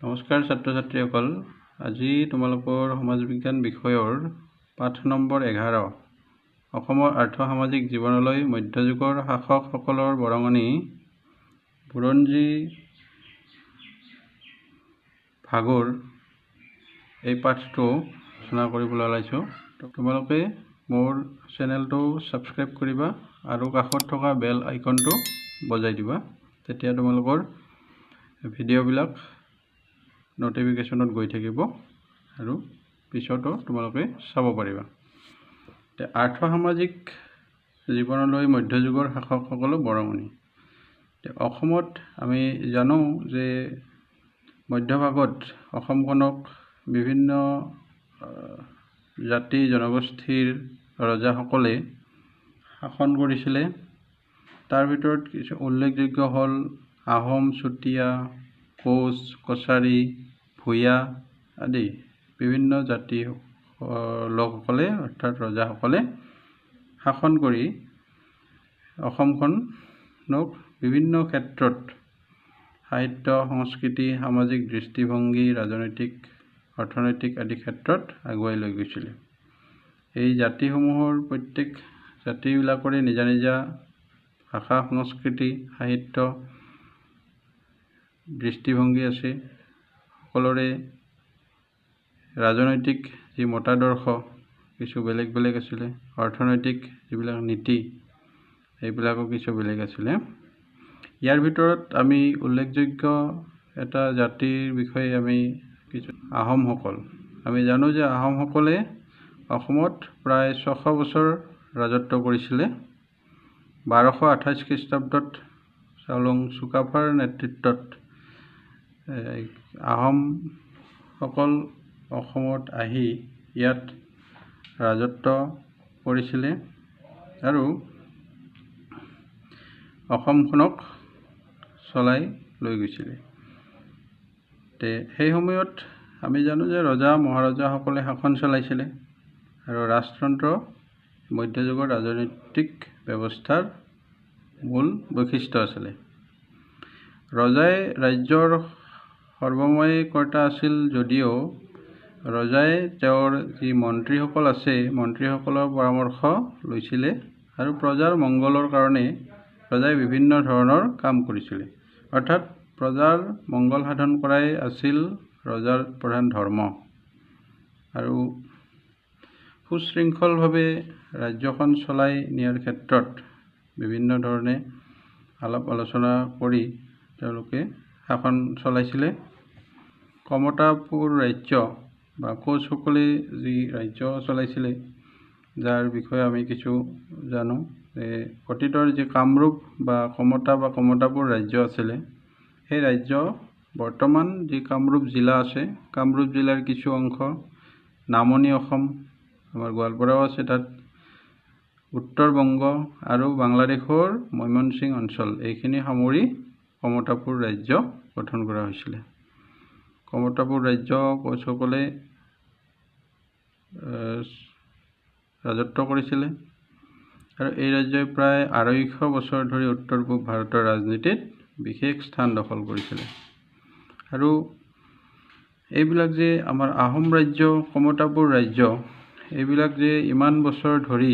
নমস্কাৰ ছাত্ৰ ছাত্ৰীসকল। আজি তোমালোকৰ সমাজ বিজ্ঞান বিষয়ৰ পাঠ নম্বৰ 11 অসমৰ আৰ্থ সামাজিক জীৱনলৈ মধ্যযুগৰ শাসকসকলৰ বৰঙণি বুৰঞ্জী ভাগৰ এই পাঠটো আলোচনা কৰিবলৈ ওলাইছোঁ। তোমালোকে মোৰ চেনেলটো ছাবস্ক্ৰাইব কৰিবা আৰু কাষত থকা বেল আইকনটো বজাই দিবা, তেতিয়া তোমালোকৰ ভিডিঅ'বিলাক নটিফিকেশ্যনত গৈ থাকিব আৰু পিছতো তোমালোকে চাব পাৰিবা। আৰ্থ সামাজিক জীৱনলৈ মধ্যযুগৰ শাসকসকলৰ বৰঙণি। অসমত আমি জানো যে মধ্যভাগত অসমখনক বিভিন্ন জাতি জনগোষ্ঠীৰ ৰজাসকলে শাসন কৰিছিলে। তাৰ ভিতৰত কিছু উল্লেখযোগ্য হ'ল আহোম, চুতীয়া, কোচ, কছাৰী, ভূঞা আদি বিভিন্ন জাতি লোকসকলে অৰ্থাৎ ৰজাসকলে শাসন কৰি অসমখনক বিভিন্ন ক্ষেত্ৰত সাহিত্য, সংস্কৃতি, সামাজিক দৃষ্টিভংগী, ৰাজনৈতিক, অৰ্থনৈতিক আদি ক্ষেত্ৰত আগুৱাই লৈ গৈছিলে। এই জাতিসমূহৰ প্ৰত্যেক জাতিবিলাকৰে নিজা নিজা ভাষা, সংস্কৃতি, সাহিত্য, দৃষ্টিভংগী আছে। সকলোৰে ৰাজনৈতিক যি মতাদৰ্শ কিছু বেলেগ বেলেগ আছিলে, অৰ্থনৈতিক যিবিলাক নীতি সেইবিলাকো কিছু বেলেগ আছিলে। ইয়াৰ ভিতৰত আমি উল্লেখযোগ্য এটা জাতিৰ বিষয়ে আমি কিছু আহোমসকল। আমি জানো যে আহোমসকলে অসমত প্ৰায় 600 বছৰ ৰাজত্ব কৰিছিলে। 1228 খ্ৰীষ্টাব্দত চাওলুং চুকাফাৰ নেতৃত্বত আহোমসকল অসমত আহি ইয়াত ৰাজত্ব কৰিছিলে আৰু অসমখনক চলাই লৈ গৈছিলে। সেই সময়ত আমি জানো যে ৰজা মহাৰজাসকলে শাসন চলাইছিলে আৰু ৰাজতন্ত্ৰ মধ্যযুগৰ ৰাজনৈতিক ব্যৱস্থাৰ মূল বৈশিষ্ট্য আছিলে। ৰজাই ৰাজ্যৰ সৰ্বময় কৰ্তা আছিল যদিও ৰজাই তেওঁৰ যি মন্ত্ৰীসকল আছে মন্ত্ৰীসকলৰ পৰামৰ্শ লৈছিলে আৰু প্ৰজাৰ মংগলৰ কাৰণে ৰজাই বিভিন্ন ধৰণৰ কাম কৰিছিলে। অৰ্থাৎ প্ৰজাৰ মংগল সাধন কৰাই আছিল ৰজাৰ প্ৰধান ধৰ্ম আৰু সুশৃংখলভাৱে ৰাজ্যখন চলাই নিয়াৰ ক্ষেত্ৰত বিভিন্ন ধৰণে আলাপ আলোচনা কৰি তেওঁলোকে শাসন চলাইছিলে। কমতাপুৰ ৰাজ্য বা কোচসকলে যি ৰাজ্য চলাইছিলে, যাৰ বিষয়ে আমি কিছু জানো। অতীতৰ যি কামৰূপ বা কমতাপুৰ ৰাজ্য আছিলে, সেই ৰাজ্য বৰ্তমান যি কামৰূপ জিলা আছে, কামৰূপ জিলাৰ কিছু অংশ, নামনি অসম, আমাৰ গোৱালপাৰাও আছে তাত, উত্তৰ বংগ আৰু বাংলাদেশৰ মৈমনসিং অঞ্চল এইখিনি সামৰি কমতাপুৰ ৰাজ্য গঠন কৰা হৈছিলে। কমতাপুৰ ৰাজ্য কোচসকলে ৰাজত্ব কৰিছিলে আৰু এই ৰাজ্যই প্ৰায় 250 বছৰ ধৰি উত্তৰ পূব ভাৰতৰ ৰাজনীতিত বিশেষ স্থান দখল কৰিছিলে। আৰু এইবিলাক যে আমাৰ আহোম ৰাজ্য, কমতাপুৰ ৰাজ্য, এইবিলাক যে ইমান বছৰ ধৰি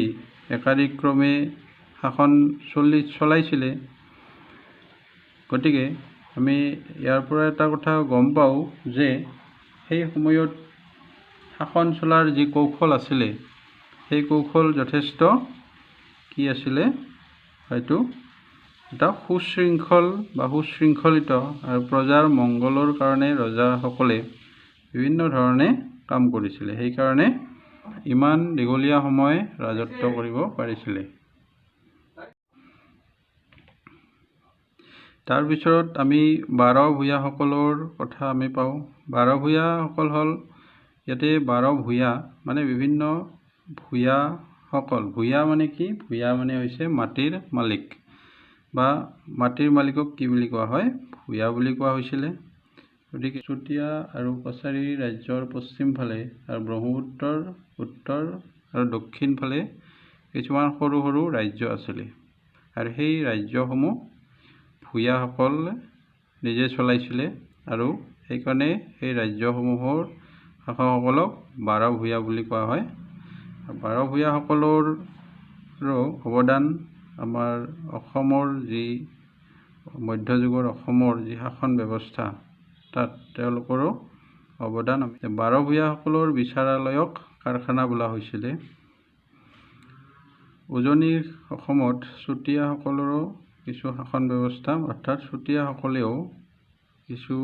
একাদিক্ৰমে শাসন চলাইছিলে, গতিকে আমি ইয়াৰ পৰা এটা কথা গম পাওঁ যে সেই সময়ত শাসন চলাৰ যি কৌশল আছিলে, সেই কৌশল যথেষ্ট কি আছিলে, হয়তো এটা সুশৃংখল বা সুশৃংখলিত আৰু প্ৰজাৰ মংগলৰ কাৰণে ৰজাসকলে বিভিন্ন ধৰণে কাম কৰিছিলে। সেইকাৰণে ইমান দীঘলীয়া সময় ৰাজত্ব কৰিব পাৰিছিলে। তাৰ পিছত আমি 12 ভূঞাসকলৰ কথা আমি পাওঁ। 12 ভূঞাসকল হ'ল, ইয়াতে 12 ভূঞা মানে বিভিন্ন ভূঞাসকল। ভূঞা মানে কি? ভূঞা মানে হৈছে মাটিৰ মালিক বা মাটিৰ মালিকক কি বুলি কোৱা হয়? ভূঞা বুলি কোৱা হৈছিলে। গতিকে চুতীয়া আৰু কছাৰী ৰাজ্যৰ পশ্চিম ফালে আৰু ব্ৰহ্মপুত্ৰৰ উত্তৰ আৰু দক্ষিণ ফালে কিছুমান সৰু সৰু ৰাজ্য আছিলে আৰু সেই ৰাজ্যসমূহ ভূঞাসকলে নিজে চলাইছিলে আৰু সেইকাৰণে সেই ৰাজ্যসমূহৰ শাসকসকলক 12 ভূঞা বুলি কোৱা হয়। 12 ভূঞাসকলৰো অৱদান আমাৰ অসমৰ যি মধ্যযুগৰ অসমৰ যি শাসন ব্যৱস্থা তাত তেওঁলোকৰো অৱদান। 12 ভূঞাসকলৰ বিচাৰালয়ক কাৰখানা বোলা হৈছিলে। উজনিৰ অসমত চুতীয়াসকলৰো কিছু শাসন ব্যৱস্থা, অৰ্থাৎ চুতীয়াসকলেও কিছু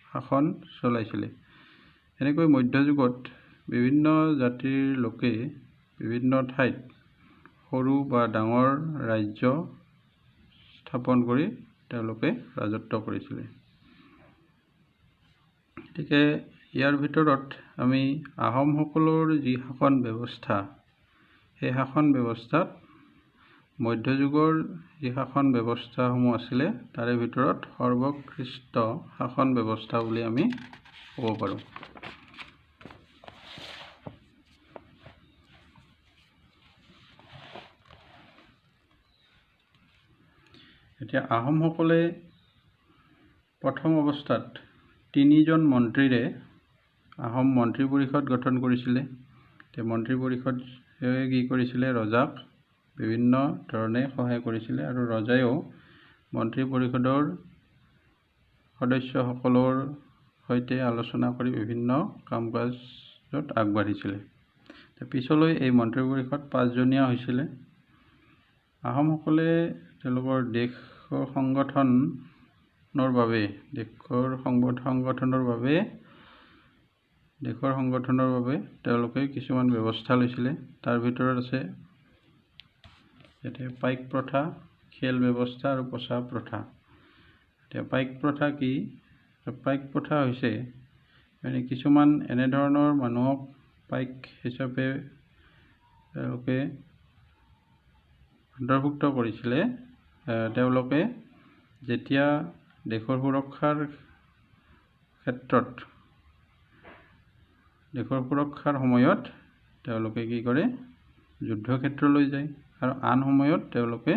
শাসন চলাইছিলে। এনেকৈ মধ্যযুগত বিভিন্ন জাতিৰ লোকে বিভিন্ন ঠাইত সৰু বা ডাঙৰ ৰাজ্য স্থাপন কৰি তেওঁলোকে ৰাজত্ব কৰিছিলে। গতিকে ইয়াৰ ভিতৰত আমি আহোমসকলৰ যি শাসন ব্যৱস্থা, সেই শাসন ব্যৱস্থাত মধ্যযুগৰ যি শাসন ব্যৱস্থাসমূহ আছিলে তাৰে ভিতৰত সৰ্বকৃষ্ট শাসন ব্যৱস্থা বুলি আমি ক'ব পাৰোঁ। এতিয়া আহোমসকলে প্ৰথম অৱস্থাত 3জন মন্ত্ৰীৰে আহোম মন্ত্ৰী পৰিষদ গঠন কৰিছিলে। মন্ত্ৰী পৰিষদে কি কৰিছিলে, ৰজাক বিভিন্ন ধৰণে সহায় কৰিছিলে আৰু ৰজায়েও মন্ত্ৰী পৰিষদৰ সদস্যসকলৰ সৈতে আলোচনা কৰি বিভিন্ন কাম কাজত আগবাঢ়িছিলে। পিছলৈ এই মন্ত্ৰী পৰিষদ 5জনীয়া হৈছিলে। আহোমসকলে তেওঁলোকৰ দেশৰ সংগঠনৰ বাবে তেওঁলোকে কিছুমান ব্যৱস্থা লৈছিলে। তাৰ ভিতৰত আছে এতিয়া পাইক প্ৰথা, খেল ব্যৱস্থা আৰু পছা প্ৰথা। এতিয়া পাইক প্ৰথা কি? পাইক প্ৰথা হৈছে কিছুমান এনেধৰণৰ মানুহক পাইক হিচাপে তেওঁলোকে অন্তৰ্ভুক্ত কৰিছিলে। তেওঁলোকে যেতিয়া দেশৰ সুৰক্ষাৰ সময়ত তেওঁলোকে কি কৰে, যুদ্ধক্ষেত্ৰলৈ যায় আৰু আন সময়ত তেওঁলোকে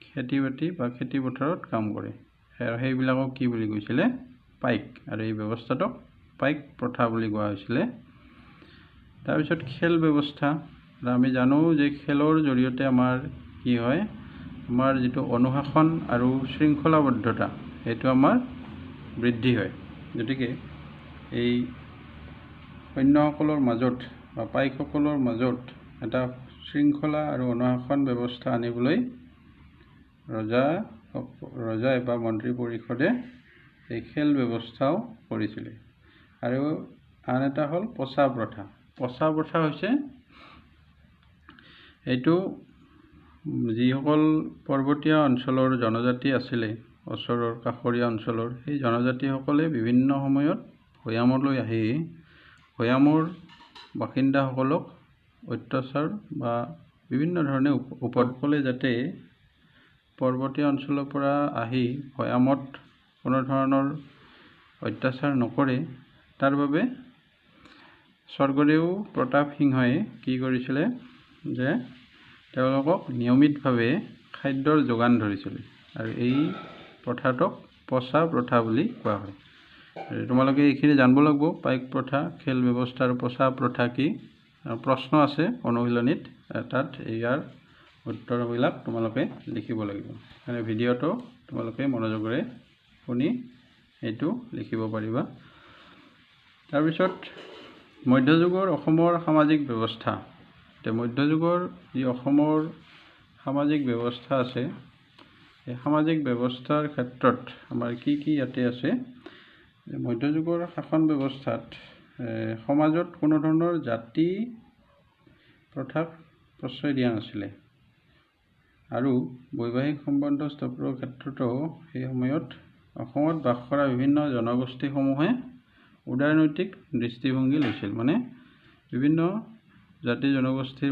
খেতি বাতি বা খেতি পথাৰত কাম কৰে। সেইবিলাকক কি বুলি কৈছিলে, পাইক। আৰু এই ব্যৱস্থাটোক পাইক প্ৰথা বুলি কোৱা হৈছিলে। তাৰপিছত খেল ব্যৱস্থা। আমি জানো যে খেলৰ জৰিয়তে আমাৰ কি হয়, আমাৰ যিটো অনুশাসন আৰু শৃংখলাবদ্ধতা সেইটো আমাৰ বৃদ্ধি হয়। গতিকে এই সৈন্যসকলৰ মাজত বা পাইকসকলৰ মাজত এটা শৃংখলা আৰু অনুশাসন ব্যৱস্থা আনিবলৈ ৰজাই বা মন্ত্ৰী পৰিষদে এই খেল ব্যৱস্থাও কৰিছিলে। আৰু আন এটা হ'ল পছা প্ৰথা। পছা প্ৰথা হৈছে এইটো যিসকল পৰ্বতীয়া অঞ্চলৰ জনজাতি আছিলে, ওচৰৰ কাষৰীয়া অঞ্চলৰ, সেই জনজাতিসকলে বিভিন্ন সময়ত ভৈয়ামলৈ আহি ভৈয়ামৰ বাসিন্দাসকলক অত্যাচাৰ বা বিভিন্ন ধৰণে উপদ্ৰৱ যাতে পৰ্বতীয় অঞ্চলৰ পৰা আহি ভৈয়ামত কোনো ধৰণৰ অত্যাচাৰ নকৰে, তাৰ বাবে স্বৰ্গদেউ প্ৰতাপ সিংহই কি কৰিছিলে যে তেওঁলোকক নিয়মিতভাৱে খাদ্যৰ যোগান ধৰিছিলে। আৰু এই প্ৰথাটোক পছা প্ৰথা বুলি কোৱা হয়। তোমালোকে এইখিনি জানিব লাগিব, পাইক প্ৰথা, খেল ব্যৱস্থা আৰু পছা প্ৰথা কি। প্ৰশ্ন আছে অনুশীলনীত, তাত ইয়াৰ উত্তৰবিলাক তোমালোকে লিখিব লাগিব। মানে ভিডিঅ'টো তোমালোকে মনোযোগেৰে শুনি এইটো লিখিব পাৰিবা। তাৰপিছত মধ্যযুগৰ অসমৰ সামাজিক ব্যৱস্থা। এতিয়া মধ্যযুগৰ যি অসমৰ সামাজিক ব্যৱস্থা আছে, এই সামাজিক ব্যৱস্থাৰ ক্ষেত্ৰত আমাৰ কি ইয়াতে আছে। মধ্যযুগৰ শাসন ব্যৱস্থাত সমাজত কোনো ধৰণৰ জাতি প্ৰথাক প্ৰশ্ৰয় দিয়া নাছিলে। আৰু বৈবাহিক সম্বন্ধ স্থাপনৰ ক্ষেত্ৰতো সেই সময়ত অসমত বাস কৰা বিভিন্ন জনগোষ্ঠীসমূহে উদাৰনৈতিক দৃষ্টিভংগী লৈছিল। মানে বিভিন্ন জাতি জনগোষ্ঠীৰ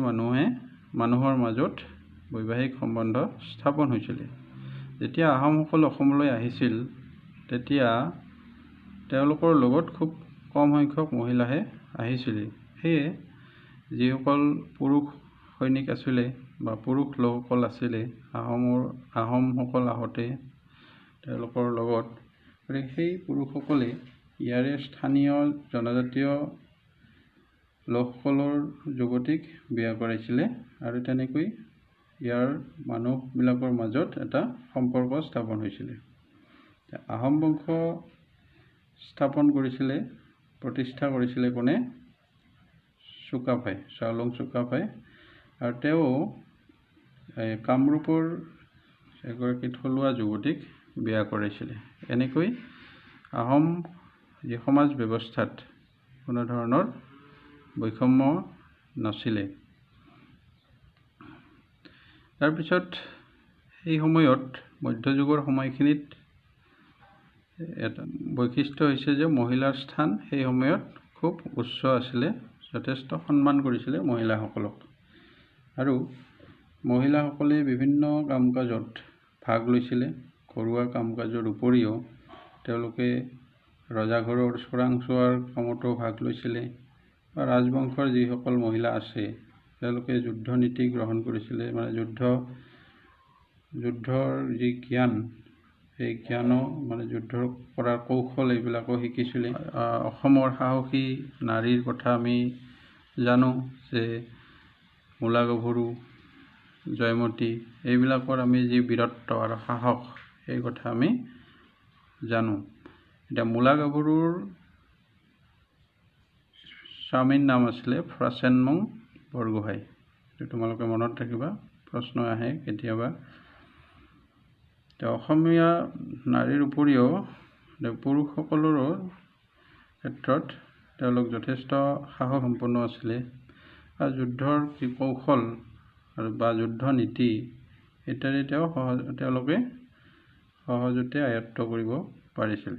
মানুহৰ মাজত বৈবাহিক সম্বন্ধ স্থাপন হৈছিলে। যেতিয়া আহোমসকল অসমলৈ আহিছিল তেতিয়া তেওঁলোকৰ লগত খুব কম সংখ্যক মহিলাহে আহিছিল। সেয়ে যিসকল পুৰুষ সৈনিক আছিলে বা পুৰুষ লোকসকল আছিলে, আহোমসকল আহোঁতে তেওঁলোকৰ লগত আৰু সেই পুৰুষসকলে ইয়াৰে স্থানীয় জনজাতীয় লোকসকলৰ যুৱতীক বিয়া কৰাইছিলে আৰু তেনেকৈ ইয়াৰ মানুহবিলাকৰ মাজত এটা সম্পৰ্ক স্থাপন হৈছিলে। আহোম বংশ প্ৰতিষ্ঠা কৰিছিলে কোনে? চুকাফাই, চাওলুং চুকাফাই। আৰু তেওঁ কামৰূপৰ এগৰাকী থলুৱা যুৱতীক বিয়া কৰাইছিলে। এনেকৈ আহোম যি সমাজ ব্যৱস্থাত কোনো ধৰণৰ বৈষম্য নাছিলে। তাৰপিছত সেই সময়ত মধ্যযুগৰ সময়খিনিত এটা বৈশিষ্ট্য হৈছে যে মহিলাৰ স্থান সেই সময়ত খুব উচ্চ আছিলে, যথেষ্ট সন্মান কৰিছিলে মহিলাসকলক। আৰু মহিলাসকলে বিভিন্ন কাম কাজত ভাগ লৈছিলে। ঘৰুৱা কাম কাজৰ উপৰিও তেওঁলোকে ৰজাঘৰৰ চোৰাংচোৱাৰ কামতো ভাগ লৈছিলে। বা ৰাজবংশৰ যিসকল মহিলা আছে তেওঁলোকে যুদ্ধ নীতি গ্ৰহণ কৰিছিলে, মানে যুদ্ধৰ যি জ্ঞান, সেই জ্ঞানো মানে যুদ্ধ কৰাৰ কৌশল এইবিলাকো শিকিছিলে। অসমৰ সাহসী নাৰীৰ কথা আমি জানো যে মূলা গাভৰু, জয়মতী, এইবিলাকৰ আমি যি বীৰত্ব আৰু সাহস সেই কথা আমি জানো। এতিয়া মূলা গাভৰুৰ স্বামীৰ নাম আছিলে ফ্ৰাচেনমুং বৰগোহাঁই। তোমালোকে মনত ৰাখিবা, প্ৰশ্ন আহে কেতিয়াবা। অসমীয়া নাৰীৰ উপৰিও পুৰুষসকলৰো ক্ষেত্ৰত তেওঁলোক যথেষ্ট সাহস সম্পন্ন আছিলে। আৰু যুদ্ধৰ যি কৌশল বা যুদ্ধ নীতি ইত্যাদি তেওঁলোকে সহজতে আয়ত্ত কৰিব পাৰিছিল।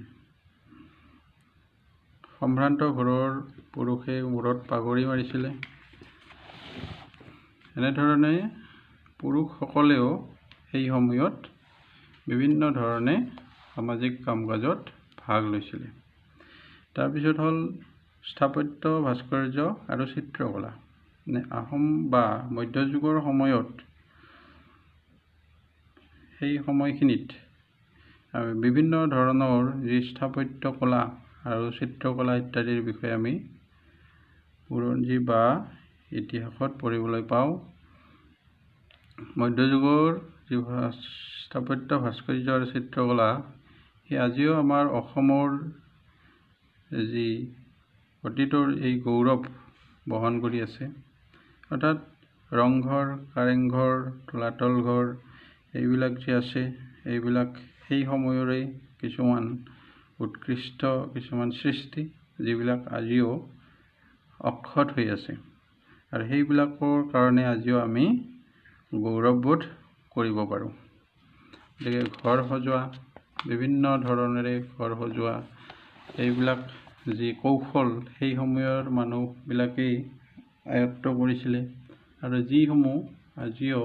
সম্ভ্ৰান্ত ঘৰৰ পুৰুষে মূৰত পাগুৰি মাৰিছিলে। এনেধৰণে পুৰুষসকলেও সেই সময়ত বিভিন্ন ধৰণে সামাজিক কাম কাজত ভাগ লৈছিলে। তাৰপিছত হ'ল স্থাপত্য, ভাস্কৰ্য আৰু চিত্ৰকলা। আহোম বা মধ্যযুগৰ সময়ত সেই সময়খিনিত বিভিন্ন ধৰণৰ যি স্থাপত্য কলা আৰু চিত্ৰকলা ইত্যাদিৰ বিষয়ে আমি বুৰঞ্জী বা ইতিহাসত পঢ়িবলৈ পাওঁ। মধ্যযুগৰ যি স্থাপত্য, ভাস্কৰ্য আৰু চিত্ৰকলা সেই আজিও আমাৰ অসমৰ যি অতীতৰ এই গৌৰৱ বহন কৰি আছে। অৰ্থাৎ ৰংঘৰ, কাৰেংঘৰ, তলাতল ঘৰ এইবিলাক যে আছে, এইবিলাক সেই সময়ৰে কিছুমান উৎকৃষ্ট কিছুমান সৃষ্টি, যিবিলাক আজিও অক্ষত হৈ আছে। আৰু সেইবিলাকৰ কাৰণে আজিও আমি গৌৰৱবোধ কৰিব পাৰোঁ। গতিকে ঘৰ সজোৱা, বিভিন্ন ধৰণেৰে ঘৰ সজোৱা, এইবিলাক যি কৌশল সেই সময়ৰ মানুহবিলাকেই আয়ত্ত কৰিছিলে। আৰু যিসমূহ আজিও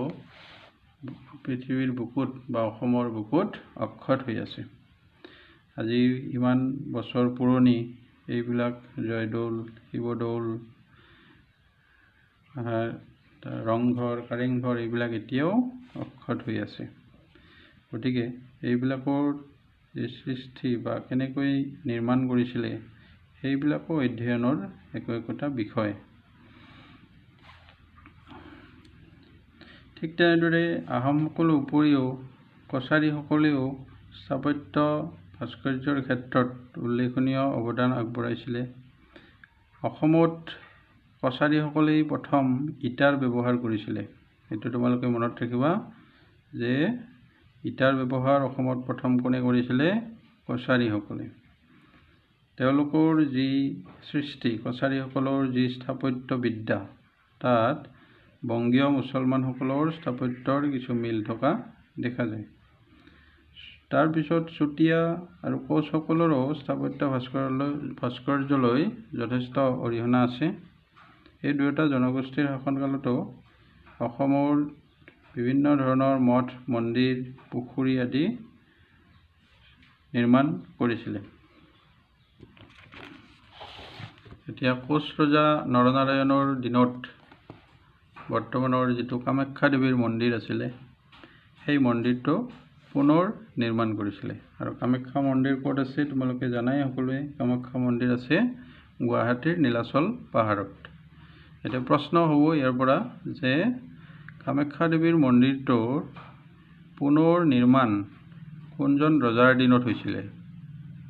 পৃথিৱীৰ বুকুত বা অসমৰ বুকুত অক্ষত হৈ আছে। আজি ইমান বছৰ পুৰণি এইবিলাক জয়দৌল, শিৱদৌল, ৰংঘৰ, কাৰেংঘৰ এইবিলাক এতিয়াও অক্ষত হৈ আছে। গতিকে এইবিলাকৰ যি সৃষ্টি বা কেনেকৈ নিৰ্মাণ কৰিছিলে সেইবিলাকো অধ্যয়নৰ একোটা বিষয়। ঠিক তেনেদৰে আহোমসকলৰ উপৰিও কছাৰীসকলেও স্থাপত্য ভাস্কৰ্যৰ ক্ষেত্ৰত উল্লেখনীয় অৱদান আগবঢ়াইছিলে। অসমত কছাৰীসকলেই প্ৰথম ইটাৰ ব্যৱহাৰ কৰিছিলে। এইটো তোমালোকে মনত ৰাখিবা যে ইটাৰ ব্যৱহাৰ অসমত প্ৰথম কোনে কৰিছিলে? কছাৰীসকলে। তেওঁলোকৰ যি সৃষ্টি, কছাৰীসকলৰ যি স্থাপত্য বিদ্যা, তাত বংগীয় মুছলমানসকলৰ স্থাপত্যৰ কিছু মিল থকা দেখা যায়। তাৰপিছত চুতীয়া আৰু কোচসকলৰো স্থাপত্য ভাস্কৰ্যলৈ যথেষ্ট অৰিহণা আছে। এই দুয়োটা জনগোষ্ঠীৰ শাসনকালতো অসমৰ বিভিন্ন ধৰণৰ মঠ, মন্দিৰ, পুখুৰী আদি নিৰ্মাণ কৰিছিলে। এতিয়া কোচ ৰজা নৰনাৰায়ণৰ দিনত বৰ্তমানৰ যিটো কামাখ্যা দেৱীৰ মন্দিৰ আছিলে, সেই মন্দিৰটো পুনৰ নিৰ্মাণ কৰিছিলে। আৰু কামাখ্যা মন্দিৰ ক'ত আছে তোমালোকে জানাই সকলোৱে। কামাখ্যা মন্দিৰ আছে গুৱাহাটীৰ নীলাচল পাহাৰত। এতিয়া প্ৰশ্ন হ'ব ইয়াৰ পৰা যে কামাখ্যা দেৱীৰ মন্দিৰটোৰ পুনৰ নিৰ্মাণ কোনজন ৰজাৰ দিনত হৈছিলে?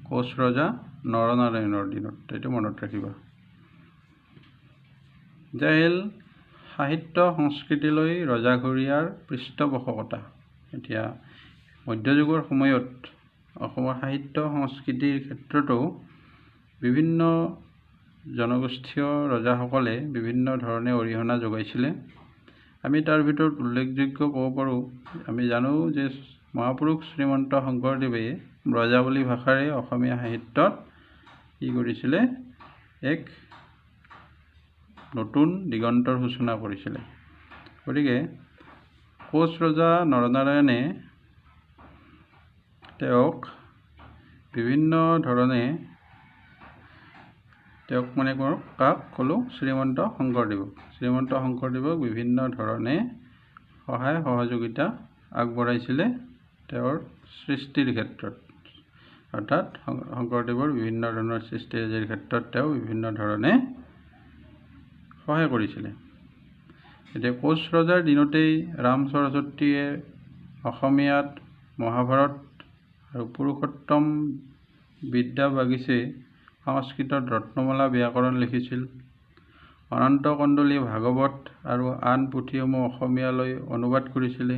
কোচ ৰজা নৰনাৰায়ণৰ দিনত। এইটো মনত ৰাখিবা। যে আহিল সাহিত্য সংস্কৃতিলৈ ৰজাঘৰীয়াৰ পৃষ্ঠপোষকতা। এতিয়া মধ্যযুগৰ সময়ত অসমৰ সাহিত্য সংস্কৃতিৰ ক্ষেত্ৰতো বিভিন্ন জনগোষ্ঠীয় ৰজাসকলে বিভিন্ন ধৰণে অৰিহণা যোগাইছিলে। আমি তাৰ ভিতৰত উল্লেখযোগ্য ক'ব পাৰোঁ, আমি জানো যে মহাপুৰুষ শ্ৰীমন্ত শংকৰদেৱে ব্ৰজাৱলী ভাষাৰে অসমীয়া সাহিত্যত কি কৰিছিলে? এক নতুন দিগন্তৰ সূচনা কৰিছিলে। গতিকে কোচ ৰজা নৰনাৰায়ণে তেওঁক বিভিন্ন ধৰণে কাক ক'লোঁ? শ্ৰীমন্ত শংকৰদেৱক বিভিন্ন ধৰণে সহায় সহযোগিতা আগবঢ়াইছিলে তেওঁৰ সৃষ্টিৰ ক্ষেত্ৰত। অৰ্থাৎ শংকৰদেৱৰ বিভিন্ন ধৰণৰ সৃষ্টিৰাজিৰ ক্ষেত্ৰত তেওঁ বিভিন্ন ধৰণে সহায় কৰিছিলে। এতিয়া কোচ ৰজাৰ দিনতেই ৰাম সৰস্বতীয়ে অসমীয়াত মহাভাৰত আৰু পুৰুষোত্তম বিদ্যা বাগিছে সংস্কৃতত ৰত্নমালা ব্যাকৰণ লিখিছিল। অনন্ত কণ্ডলী ভাগৱত আৰু আন পুথিসমূহ অসমীয়ালৈ অনুবাদ কৰিছিলে।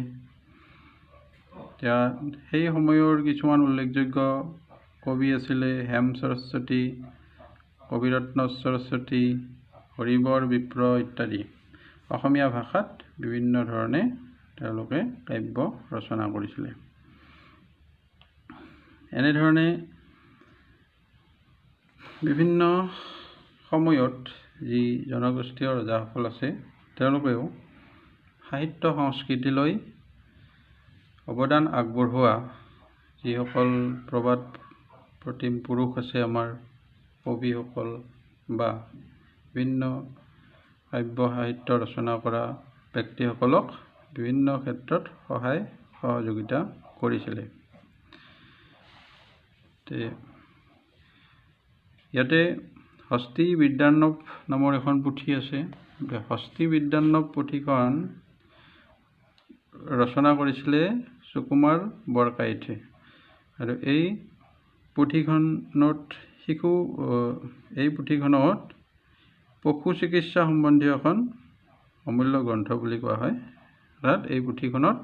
এতিয়া সেই সময়ৰ কিছুমান উল্লেখযোগ্য কবি আছিলে হেম সৰস্বতী, কবিৰত্ন সৰস্বতী, হৰিবৰ বিপ্ৰ ইত্যাদি। অসমীয়া ভাষাত বিভিন্ন ধৰণে তেওঁলোকে কাব্য ৰচনা কৰিছিলে। এনেধৰণে বিভিন্ন সময়ত যি জনগোষ্ঠীয় ৰজাসকল আছে তেওঁলোকেও সাহিত্য সংস্কৃতিলৈ অৱদান আগবঢ়োৱা যিসকল প্ৰবাদ প্ৰতিম পুৰুষ আছে আমাৰ কবিসকল বা বিভিন্ন কাব্য সাহিত্য ৰচনা কৰা ব্যক্তিসকলক বিভিন্ন ক্ষেত্ৰত সহায় সহযোগিতা কৰিছিলে। ইয়াতে হস্তি বিদ্যাৰ্ণৱ নামৰ এখন পুথি আছে। হস্তি বিদ্যাৰ্ণৱ পুথিখন ৰচনা কৰিছিলে সুকুমাৰ বৰকাইতে। আৰু এই পুথিখনত পশু চিকিৎসা সম্বন্ধীয় এখন অমূল্য গ্ৰন্থ বুলি কোৱা হয়। অৰ্থাৎ এই পুথিখনত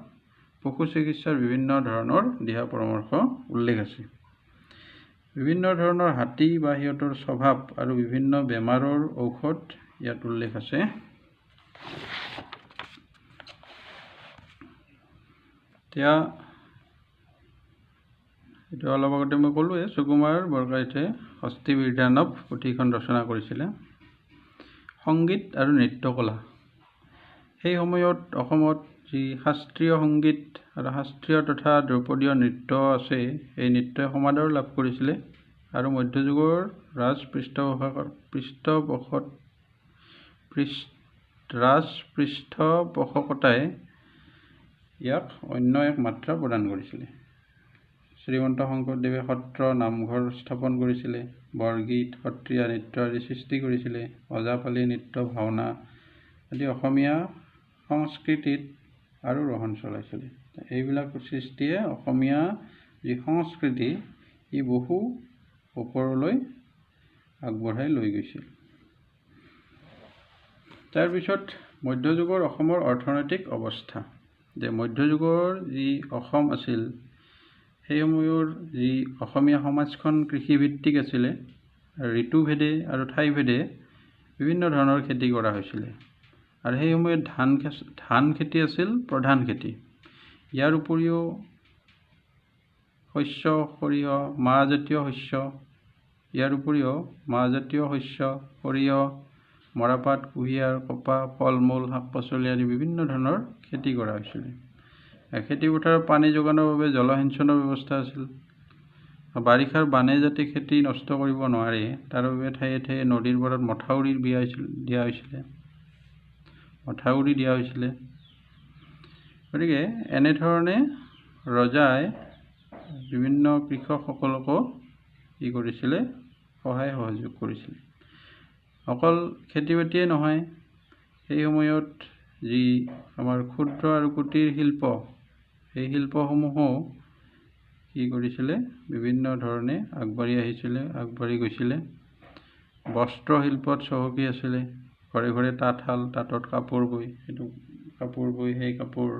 পশু চিকিৎসাৰ বিভিন্ন ধৰণৰ দিহা পৰামৰ্শ উল্লেখ আছে। বিভিন্ন ধৰণৰ হাতী বা সিহঁতৰ স্বভাৱ আৰু বিভিন্ন বেমাৰৰ ঔষধ ইয়াত উল্লেখ আছে। এতিয়া এইটো অলপ আগতে মই ক'লোৱে সুকুমাৰ বৰকাইতে হস্তি বিদ্যাৰ্ণৱ পুথিখন ৰচনা কৰিছিলে। সংগীত আৰু নৃত্যকলা। সেই সময়ত অসমত যি শাস্ত্ৰীয় সংগীত আৰু শাস্ত্ৰীয় তথা ধ্ৰুপদীয় নৃত্য আছে এই নৃত্যই সমাদৰ লাভ কৰিছিলে। আৰু মধ্যযুগৰ ৰাজ পৃষ্ঠপোষকতাই ইয়াক অন্য এক মাত্ৰা প্ৰদান কৰিছিলে। শ্ৰীমন্ত শংকৰদেৱে সত্ৰ নামঘৰ স্থাপন কৰিছিলে। বৰগীত সত্ৰীয়া নৃত্য আদি সৃষ্টি কৰিছিলে। ওজাপালি নৃত্য ভাওনা আদি অসমীয়া সংস্কৃতিত আৰু ৰহণ চলাইছিলে। এইবিলাক সৃষ্টিয়ে অসমীয়া যি সংস্কৃতি ই বহু ওপৰলৈ আগবঢ়াই লৈ গৈছিল। তাৰপিছত মধ্যযুগৰ অসমৰ অৰ্থনৈতিক অৱস্থা। যে মধ্যযুগৰ যি অসম আছিল সেই সময়ৰ যি অসমীয়া সমাজখন কৃষিভিত্তিক আছিলে। ঋতুভেদে আৰু ঠাইভেদে বিভিন্ন ধৰণৰ খেতি কৰা হৈছিলে। আৰু সেই সময়ত ধান খেতি আছিল প্ৰধান খেতি। ইয়াৰ উপৰিও সৰিয়হ, মাহজাতীয় শস্য, সৰিয়হ, মৰাপাট, কুঁহিয়াৰ, কপাহ, ফল মূল, শাক পাচলি আদি বিভিন্ন ধৰণৰ খেতি কৰা হৈছিলে। খেতি পথাৰত পানী যোগানৰ বাবে জলসিঞ্চনৰ ব্যৱস্থা আছিল। বাৰিষাৰ বানে যাতে খেতি নষ্ট কৰিব নোৱাৰে তাৰ বাবে ঠায়ে ঠায়ে নদীৰ পাৰত মথাউৰি দিয়া হৈছিলে। গতিকে এনেধৰণে ৰজাই বিভিন্ন কৃষকসকলকো কি কৰিছিলে সহায় সহযোগ কৰিছিলে। অকল খেতি বাতিয়ে নহয়, সেই সময়ত যি আমাৰ ক্ষুদ্ৰ আৰু কুটীৰ শিল্প, সেই শিল্পসমূহো কি কৰিছিলে বিভিন্ন ধৰণে আগবাঢ়ি গৈছিলে। বস্ত্ৰ শিল্পত চহকী আছিলে। ঘৰে ঘৰে তাঁতশাল, তাঁতত কাপোৰ বৈ সেই কাপোৰ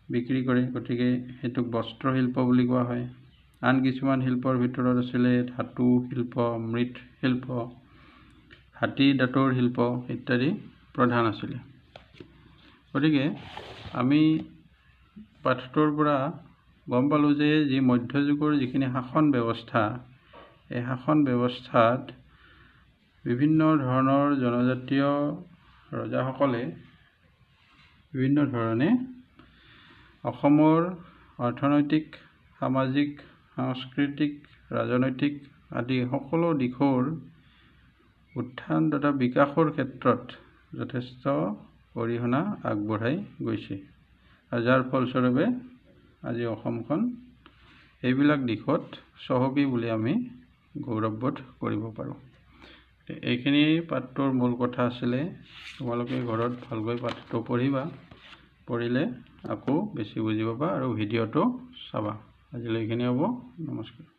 বিক্ৰী কৰে, গতিকে সেইটোক বস্ত্ৰ শিল্প বুলি কোৱা হয়। আন কিছুমান শিল্পৰ ভিতৰত আছিলে ধাতু শিল্প, মৃৎ শিল্প, হাতী দাঁতৰ শিল্প ইত্যাদি প্ৰধান আছিলে। গতিকে আমি পাঠটোৰ পৰা গম পালোঁ যে যি মধ্যযুগৰ যিখিনি শাসন ব্যৱস্থা, এই শাসন ব্যৱস্থাত বিভিন্ন ধৰণৰ জনজাতীয় ৰজাসকলে বিভিন্ন ধৰণে অসমৰ অৰ্থনৈতিক, সামাজিক, সাংস্কৃতিক, ৰাজনৈতিক আদি সকলো দিশৰ উত্থান তথা বিকাশৰ ক্ষেত্ৰত যথেষ্ট অৰিহণা আগবঢ়াই গৈছে, আৰু যাৰ ফলস্বৰূপে আজি অসমখন এইবিলাক দিশত চহকী বুলি আমি গৌৰৱবোধ কৰিব পাৰোঁ। এইখিনি পাঠটোৰ মূল কথা আছিলে। তোমালোকে ঘৰত ভালকৈ পাঠটো পঢ়িবা, পঢ়িলে আকৌ বেছি বুজি পাবা আৰু ভিডিঅ'টো চাবা। আজিলৈ এইখিনি হ'ব। নমস্কাৰ।